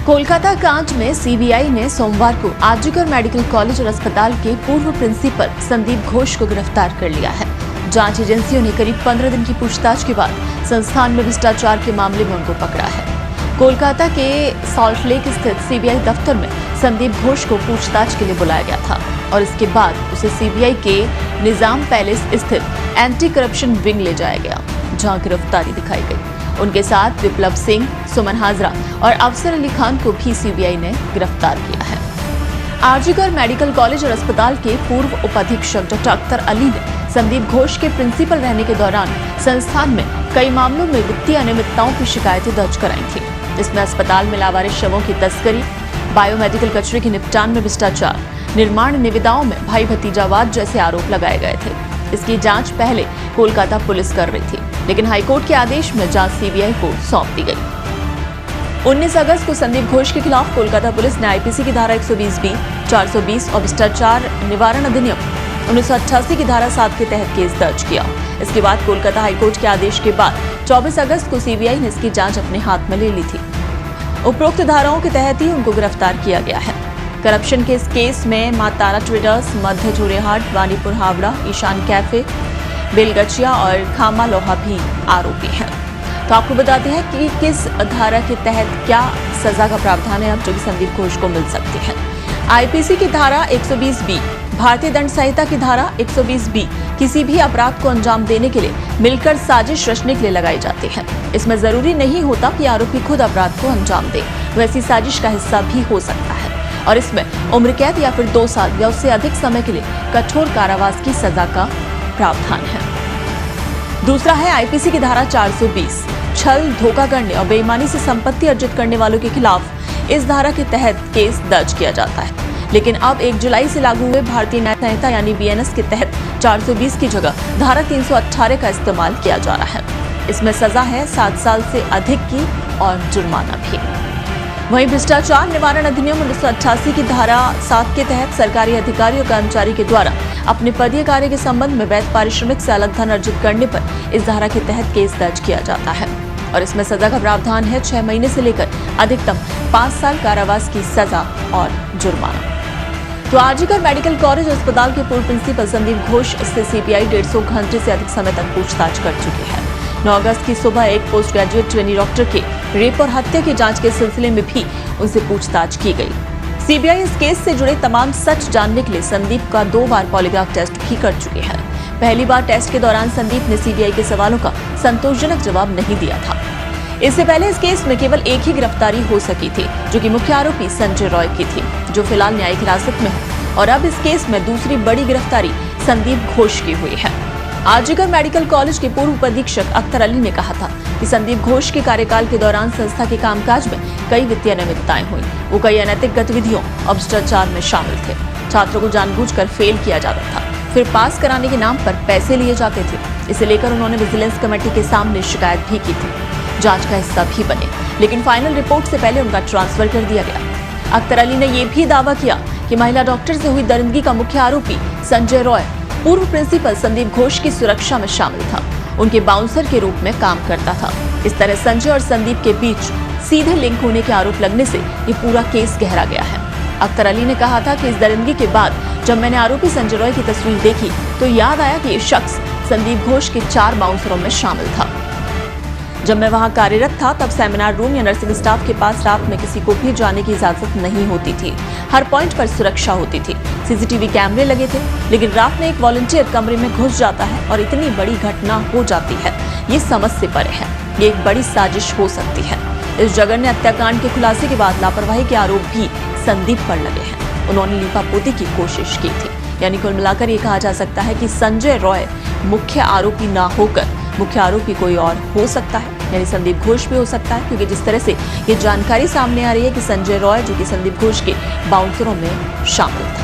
कोलकाता कांड में सीबीआई ने सोमवार को आरजीकर मेडिकल कॉलेज और अस्पताल के पूर्व प्रिंसिपल संदीप घोष को गिरफ्तार कर लिया है। जांच एजेंसियों ने करीब 15 दिन की पूछताछ के बाद संस्थान में भ्रष्टाचार के मामले में उनको पकड़ा है। कोलकाता के सॉल्ट लेक स्थित सीबीआई दफ्तर में संदीप घोष को पूछताछ के लिए बुलाया गया था और इसके बाद उसे सीबीआई के निजाम पैलेस स्थित एंटी करप्शन विंग ले जाया गया, जहां गिरफ्तारी दिखाई गई। उनके साथ विप्लव सिंह, सुमन हाजरा और अफसर अली खान को भी सीबीआई ने गिरफ्तार किया है। आरजीकर मेडिकल कॉलेज और अस्पताल के पूर्व उपाधीक्षक डॉक्टर अख्तर अली ने संदीप घोष के प्रिंसिपल रहने के दौरान संस्थान में कई मामलों में वित्तीय अनियमितताओं की शिकायतें दर्ज कराई थी। इसमें अस्पताल में लावारिस शवों की तस्करी, बायोमेडिकल कचरे के निपटान में भ्रष्टाचार, निर्माण निविदाओं में भाई भतीजावाद जैसे आरोप लगाए गए थे। इसकी जांच पहले कोलकाता पुलिस कर रही थी, लेकिन हाईकोर्ट के आदेश में जांच सीबीआई को सौंप दी गई। 19 अगस्त को संदीप घोष के खिलाफ कोलकाता पुलिस ने आईपीसी की धारा 120B, 420 और भ्रष्टाचार निवारण अधिनियम 1988 की धारा 7 के तहत केस दर्ज किया। इसके बाद कोलकाता हाईकोर्ट के आदेश के बाद 24 अगस्त को सीबीआई ने इसकी जांच अपने हाथ में ले ली थी। उपरोक्त धाराओं के तहत ही उनको गिरफ्तार किया गया है। करप्शन के इस केस में मां तारा ट्रेडर्स, मध्य जोरेहाट, वानीपुर हावड़ा, ईशान कैफे, बेलगचिया और खामा लोहा भी आरोपी हैं। तो आपको बताते हैं कि किस धारा के तहत क्या सजा का प्रावधान है अब जो कि संदीप घोष को मिल सकती है। आईपीसी की धारा 120B, भारतीय दंड संहिता की धारा 120B किसी भी अपराध को अंजाम देने के लिए मिलकर साजिश रचने के लिए लगाई जाती है। इसमें जरूरी नहीं होता कि आरोपी खुद अपराध को अंजाम दे, वैसी साजिश का हिस्सा भी हो सकता है और इसमें उम्र कैद या फिर 2 साल या उससे अधिक समय के लिए कठोर कारावास की सजा का प्रावधान है। दूसरा है आईपीसी की धारा 420, छल, धोखा करने और बेईमानी से संपत्ति अर्जित करने वालों के खिलाफ इस धारा के तहत केस दर्ज किया जाता है। लेकिन अब 1 जुलाई से लागू हुए भारतीय न्याय संहिता यानी बीएनएस के तहत 420 की जगह धारा 318 का इस्तेमाल किया जा रहा है। इसमें सजा है 7 साल से अधिक की और जुर्माना भी। वहीं भ्रष्टाचार निवारण अधिनियम 1988 की धारा 7 के तहत सरकारी अधिकारी और कर्मचारी के द्वारा अपने पदीय कार्य के संबंध में वैध पारिश्रमिक से अलग धन अर्जित करने पर इस धारा के तहत केस दर्ज किया जाता है और इसमें सजा का प्रावधान है 6 महीने से लेकर अधिकतम 5 साल कारावास की सजा और जुर्माना। तो आरजीकर मेडिकल कॉलेज और अस्पताल के पूर्व प्रिंसिपल संदीप घोष से सीबीआई 150 घंटे से अधिक समय तक पूछताछ कर चुकी है। 9 अगस्त की सुबह एक पोस्ट ग्रेजुएट ट्रेनी डॉक्टर के रेप और हत्या की जांच के सिलसिले में भी उनसे पूछताछ की गई। सीबीआई इस केस से जुड़े तमाम सच जानने के लिए संदीप का 2 बार पॉलीग्राफ टेस्ट भी कर चुकी है। पहली बार टेस्ट के दौरान संदीप ने सीबीआई के सवालों का संतोषजनक जवाब नहीं दिया था। इससे पहले इस केस में केवल एक ही गिरफ्तारी हो सकी थी, जो कि मुख्य आरोपी संजय रॉय की थी, जो फिलहाल न्यायिक हिरासत में है और अब इस केस में दूसरी बड़ी गिरफ्तारी संदीप घोष की हुई है। आरजीकर मेडिकल कॉलेज के पूर्व उपाधीक्षक अख्तर अली ने कहा था कि संदीप घोष के कार्यकाल के दौरान संस्था के कामकाज में कई वित्तीय अनियमितताएं हुई। वो कई अनैतिक गतिविधियों और भ्रष्टाचार में शामिल थे। छात्रों को जानबूझकर फेल किया जाता था, फिर पास कराने के नाम पर पैसे लिए जाते थे। इसे लेकर उन्होंने विजिलेंस कमेटी के सामने शिकायत भी की थी, जांच का हिस्सा भी बने, लेकिन फाइनल रिपोर्ट से पहले उनका ट्रांसफर कर दिया गया। अख्तर अली ने यह भी दावा किया कि महिला डॉक्टर से हुई दरिंदगी का मुख्य आरोपी संजय रॉय पूर्व प्रिंसिपल संदीप घोष की सुरक्षा में शामिल था, उनके बाउंसर के रूप में काम करता था। इस तरह संजय और संदीप के बीच सीधे लिंक होने के आरोप लगने से ये पूरा केस गहरा गया है। अख्तर अली ने कहा था कि इस दरिंदगी के बाद जब मैंने आरोपी संजय रॉय की तस्वीर देखी तो याद आया कि ये शख्स संदीप घोष के 4 बाउंसरों में शामिल था। जब मैं वहां कार्यरत था तब सेमिनार रूम या नर्सिंग स्टाफ के पास रात में किसी को भी जाने की इजाजत नहीं होती थी। हर पॉइंट पर सुरक्षा होती थी, सीसीटीवी कैमरे लगे थे, लेकिन रात में एक वॉलंटियर कमरे में घुस जाता है और इतनी बड़ी घटना हो जाती है। ये समझ से परे है, ये एक बड़ी साजिश हो सकती है। इस जघन्य हत्याकांड के खुलासे के बाद लापरवाही के आरोप भी संदीप पर लगे हैं। उन्होंने लीपापोती की कोशिश की थी। यानी कुल मिलाकर ये कहा जा सकता है कि संजय रॉय मुख्य आरोपी ना होकर मुख्य आरोपी कोई और हो सकता है, यानी संदीप घोष भी हो सकता है, क्योंकि जिस तरह से ये जानकारी सामने आ रही है कि संजय रॉय जो कि संदीप घोष के बाउंसरों में शामिल था।